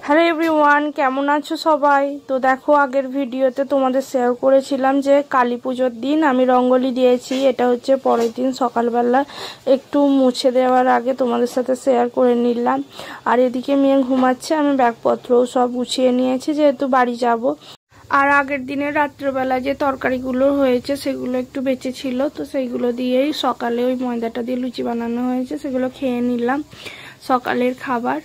Hello everyone, কেমন আছো সবাই? তো দেখো, আগের ভিডিওতে তোমাদের শেয়ার করেছিলাম যে কালী পুজোর দিন আমি রঙ্গোলি দিয়েছি। এটা হচ্ছে পরের দিন সকালবেলা একটু মুছে দেওয়ার আগে তোমাদের সাথে শেয়ার করে নিলাম। আর এদিকে মেয়ে ঘুমাচ্ছে, আমি ব্যাগপত্রও সব গুছিয়ে নিয়েছি যেহেতু বাড়ি যাব। আর আগের দিনের রাত্রেবেলা যে তরকারিগুলো হয়েছে সেগুলো একটু বেঁচে ছিল, তো সেইগুলো দিয়েই সকালে ওই ময়দাটা দিয়ে লুচি বানানো হয়েছে, সেগুলো খেয়ে নিলাম সকালের খাবার।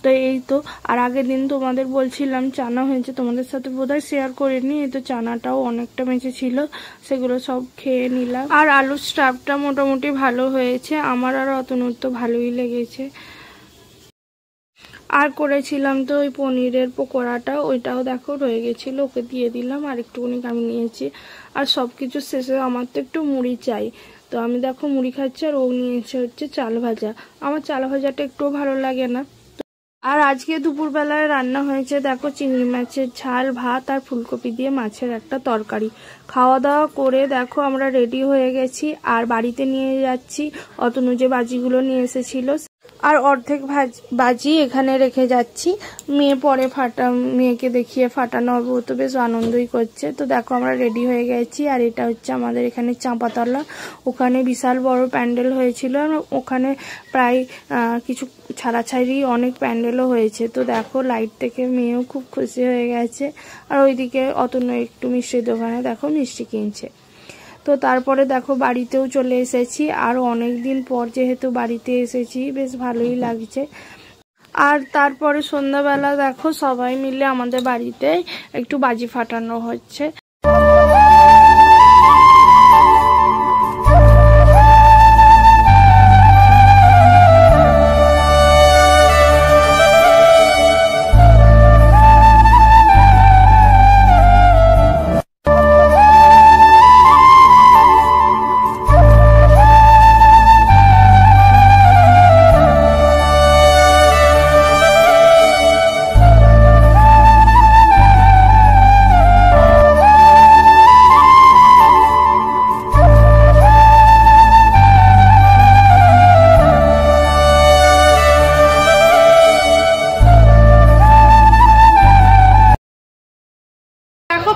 তো এই তো, আর আগের দিন তোমাদের বলছিলাম চানা হয়েছে, তোমাদের সাথে বোধহয় শেয়ার করিনি। এই তো চানাটাও অনেকটা বেঁচে ছিল, সেগুলো সব খেয়ে নিলাম। আর আলুর স্টাফটা মোটামুটি ভালো হয়েছে, আমার আর অতনুর তো ভালোই লেগেছে। আর করেছিলাম তো ওই পনিরের পকোড়াটা, ওইটাও দেখো রয়ে গেছিলো, ওকে দিয়ে দিলাম। আর একটুখানি আমি নিয়েছি। আর সব কিছু শেষে আমার তো একটু মুড়ি চাই, তো আমি দেখো মুড়ি খাচ্ছি, আর ও নিয়েছে হচ্ছে চাল ভাজা। আমার চাল ভাজাটা একটুও ভালো লাগে না। আর আজকে দুপুরবেলায় রান্না হয়েছে দেখো চিংড়ি মাছের ঝাল, ভাত আর ফুলকপি দিয়ে মাছের একটা তরকারি। খাওয়া দাওয়া করে দেখো আমরা রেডি হয়ে গেছি, আর বাড়িতে নিয়ে যাচ্ছি অতনু যে বাজিগুলো নিয়ে এসেছিল, আর অর্ধেক বাজি এখানে রেখে যাচ্ছি। মেয়ে পরে মেয়েকে দেখিয়ে ফাটানো হবে, ও তো বেশ আনন্দই করছে। তো দেখো আমরা রেডি হয়ে গেছি, আর এটা হচ্ছে আমাদের এখানে চাঁপাতলা। ওখানে বিশাল বড় প্যান্ডেল হয়েছিল, ওখানে প্রায় কিছু ছাড়াছাড়ি অনেক প্যান্ডেলও হয়েছে। তো দেখো লাইট থেকে মেয়েও খুব খুশি হয়ে গেছে। আর ওইদিকে অতনু একটু মিষ্টির দোকানে দেখো মিষ্টি কিনছে। তো তারপরে দেখো বাড়িতেও চলে এসেছি, আর অনেক দিন পর যেহেতু বাড়িতে এসেছি বেশ ভালোই লাগছে। আর তারপরে সন্ধ্যাবেলা দেখো সবাই মিলে আমাদের বাড়িতে একটু বাজি ফাটানো হচ্ছে।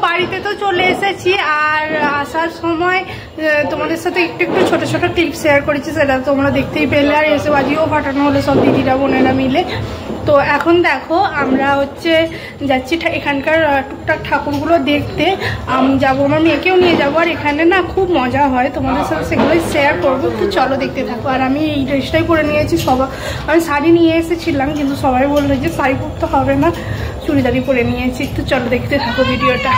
বাড়িতে তো চলে এসেছি, আর আসার সময় তোমাদের সাথে একটু একটু ছোট ছোট ক্লিপ শেয়ার করেছি, সেটা তোমরা দেখতেই পেলে। আর এসে বাজিও ফাটানো হলো সব দিদিরা বোনেরা মিলে। তো এখন দেখো আমরা হচ্ছে যাচ্ছি এখানকার টুকটাক ঠাকুরগুলো দেখতে। আমি যাবো, আমার মেয়েকেও নিয়ে যাবো। আর এখানে না খুব মজা হয়, তোমাদের সাথে সেগুলোই শেয়ার করবো, তো চলো দেখতে থাকো। আর আমি এই ড্রেসটাই পরে নিয়েছি, আমি শাড়ি নিয়ে এসেছিলাম কিন্তু সবাই বললো যে শাড়ি পরতে হবে না, চুড়িদারি পরে নিয়েছি। তো চলো দেখতে থাকো ভিডিওটা।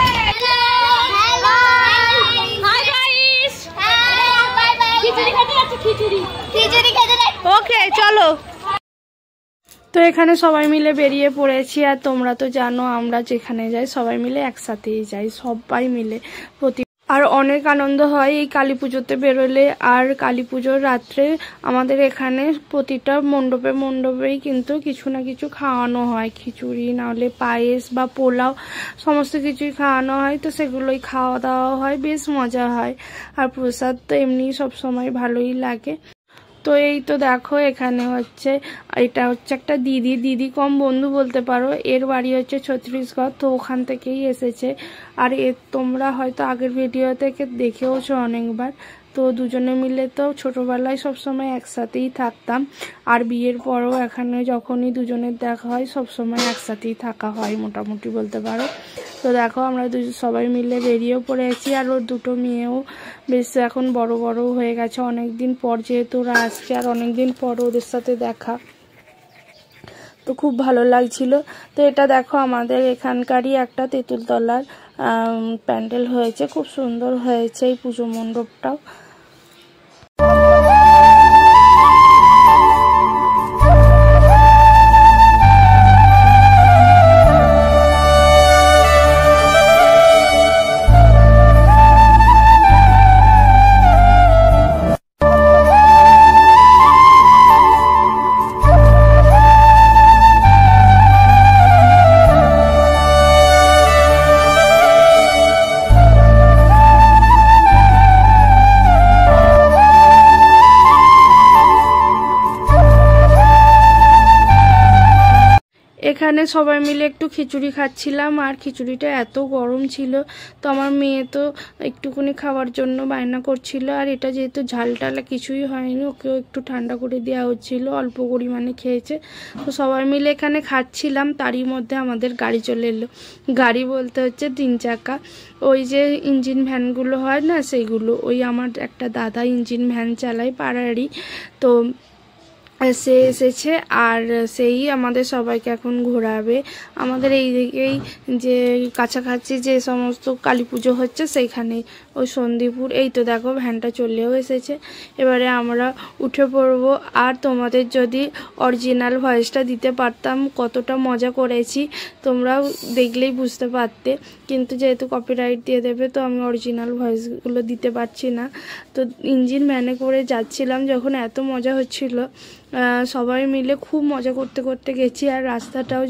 ওকে চলো। তো এখানে সবাই মিলে বেরিয়ে পড়েছি, আর তোমরা তো জানো আমরা যেখানে যাই সবাই মিলে একসাথেই যাই, সবাই মিলে আর অনেক আনন্দ হয় এই কালী পুজোতে বেরোলে। আর কালী পুজোর রাত্রে আমাদের এখানে প্রতিটা মণ্ডপেই কিন্তু কিছু না কিছু খাওয়ানো হয়, খিচুড়ি নাহলে পায়েস বা পোলাও সমস্ত কিছুই খাওয়ানো হয়। তো সেগুলোই খাওয়া দাওয়া হয়, বেশ মজা হয়। আর প্রসাদ তো এমনি সবসময় ভালোই লাগে। তো এই তো দেখো এখানে হচ্ছে, এটা হচ্ছে একটা দিদি কম বন্ধু বলতে পারো, এর বাড়ি হচ্ছে ছত্তিশগড়, তো ওখান থেকেই এসেছে। আর তোমরা হয়তো আগের ভিডিও থেকে দেখেওছো অনেকবার। তো দুজনে মিলে তো ছোটবেলায় সবসময় একসাথেই থাকতাম, আর বিয়ের পরও এখানে যখনই দুজনের দেখা হয় সবসময় একসাথেই থাকা হয় মোটামুটি বলতে পারো। তো দেখো আমরা সবাই মিলে বেরিয়েও পড়েছি, আর ওর দুটো মেয়েও বেশ এখন বড় হয়ে গেছে। অনেক দিন পর যেহেতু ওরা আসছে, আর অনেক দিন পর ওদের সাথে দেখা, তো খুব ভালো লাগছিল। তো এটা দেখো আমাদের এখানকারই একটা তেঁতুলতলার প্যান্ডেল হয়েছে, খুব সুন্দর হয়েছে এই পুজো মণ্ডপটাও। এখানে সবাই মিলে একটু খিচুড়ি খাচ্ছিলাম, আর খিচুড়িটা এত গরম ছিল, তো আমার মেয়ে তো একটুখানি খাওয়ার জন্য বায়না করছিল, আর এটা যেহেতু ঝাল টালা কিছুই হয়নি, ওকেও একটু ঠান্ডা করে দেওয়া হচ্ছিল, অল্প পরিমাণে খেয়েছে। তো সবাই মিলে এখানে খাচ্ছিলাম, তারই মধ্যে আমাদের গাড়ি চলে এলো। গাড়ি বলতে হচ্ছে 3 চাকা, ওই যে ইঞ্জিন ভ্যানগুলো হয় না সেইগুলো, ওই আমার একটা দাদা ইঞ্জিন ভ্যান চালায় পাড়ারই, তো সে এসেছে, আর সেই আমাদের সবাইকে এখন ঘোরাবে। আমাদের এই দিকেই যে কাছাকাছি যে সমস্ত কালী পুজো হচ্ছে সেইখানে, ওই সন্দীপুর। এই তো দেখো ভ্যানটা চলেও এসেছে, এবারে আমরা উঠে পড়ব। আর তোমাদের যদি অরিজিনাল ভয়েসটা দিতে পারতাম কতটা মজা করেছি তোমরাও দেখলেই বুঝতে পারতে, কিন্তু যেহেতু কপিরাইট দিয়ে দেবে তো আমি অরিজিনাল ভয়েসগুলো দিতে পারছি না। তো ইঞ্জিন ভ্যানে করে যাচ্ছিলাম যখন, এত মজা হচ্ছিল, সবাই মিলে খুব মজা করতে করতে গেছি। আর রাস্তাটাও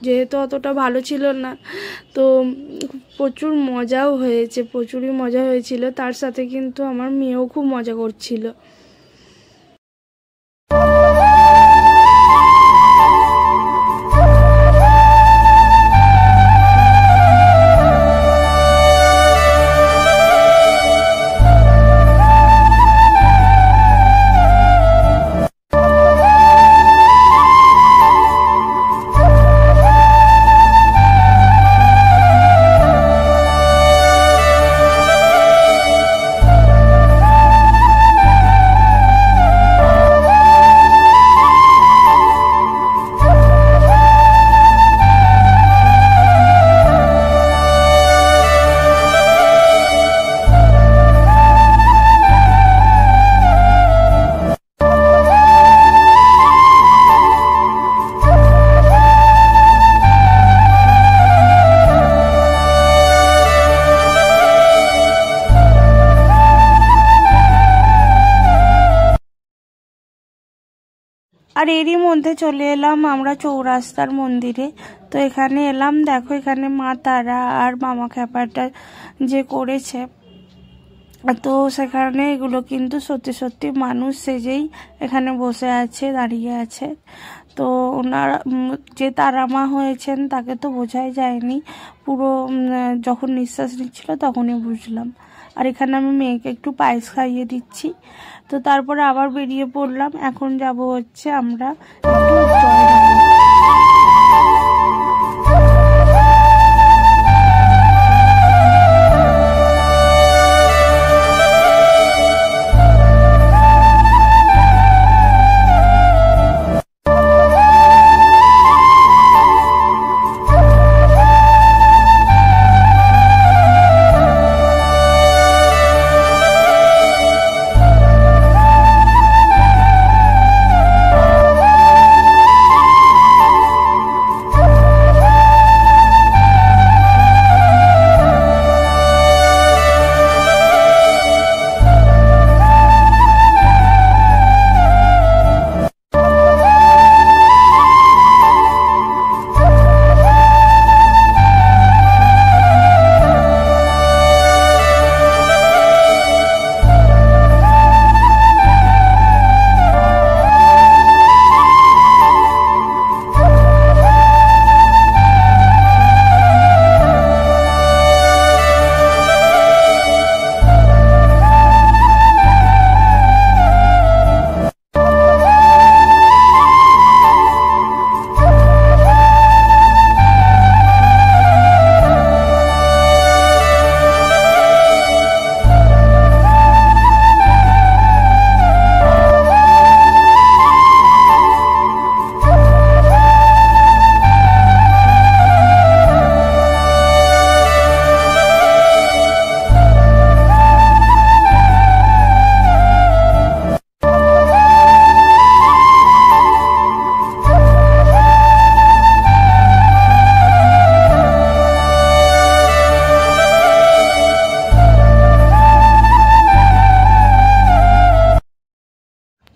যেহেতু অতটা ভালো ছিল না, তো প্রচুর মজাও হয়েছে, প্রচুরই মজা হয়েছিল। তার সাথে কিন্তু আমার মেয়েও খুব মজা করছিল। আর এরই মধ্যে চলে এলাম আমরা চৌরাস্তার মন্দিরে। তো এখানে এলাম, দেখো এখানে মা তারা আর মামা খ্যাপাটা যে করেছে, তো সেখানে এগুলো কিন্তু সত্যি সত্যি মানুষ সেজেই এখানে বসে আছে, দাঁড়িয়ে আছে। তো ওনার যে তারা মা হয়েছেন তাকে তো বোঝাই যায়নি, পুরো যখন নিঃশ্বাস নিচ্ছিল তখনই বুঝলাম। আর এখানে আমি মেয়েকে একটু পায়েস খাইয়ে দিচ্ছি। তো তারপরে আবার বেরিয়ে পড়লাম, এখন যাব হচ্ছে আমরা একটু জয়নগর।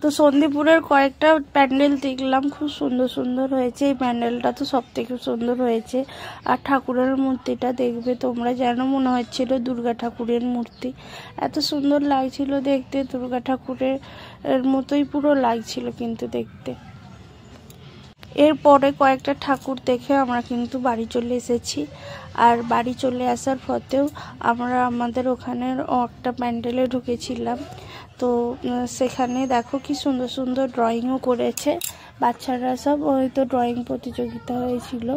তো সন্দীপুরের কয়েকটা প্যান্ডেল দেখলাম, খুব সুন্দর সুন্দর হয়েছে। এই প্যান্ডেলটা তো সব থেকে সুন্দর হয়েছে। আর ঠাকুরের মূর্তিটা দেখবে তোমরা, যেন মনে হচ্ছিল দুর্গা ঠাকুরের মূর্তি, এত সুন্দর লাগছিল দেখতে, দুর্গা ঠাকুরের মতোই পুরো লাগছিল কিন্তু দেখতে। এরপরে কয়েকটা ঠাকুর দেখে আমরা কিন্তু বাড়ি চলে এসেছি। আর বাড়ি চলে আসার পথেও আমরা আমাদের ওখানে একটা প্যান্ডেলে ঢুকেছিলাম। তো সেখানে দেখো কি সুন্দর সুন্দর ড্রয়িংও করেছে বাচ্চারা সব, হয়তো ড্রয়িং প্রতিযোগিতা হয়েছিল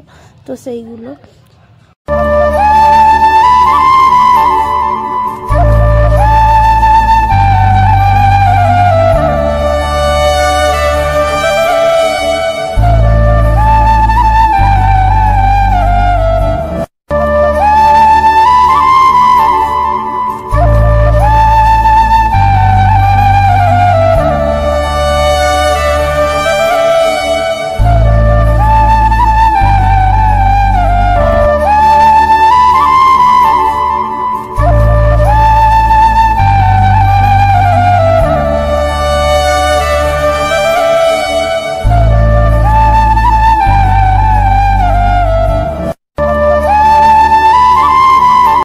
তো সেইগুলো।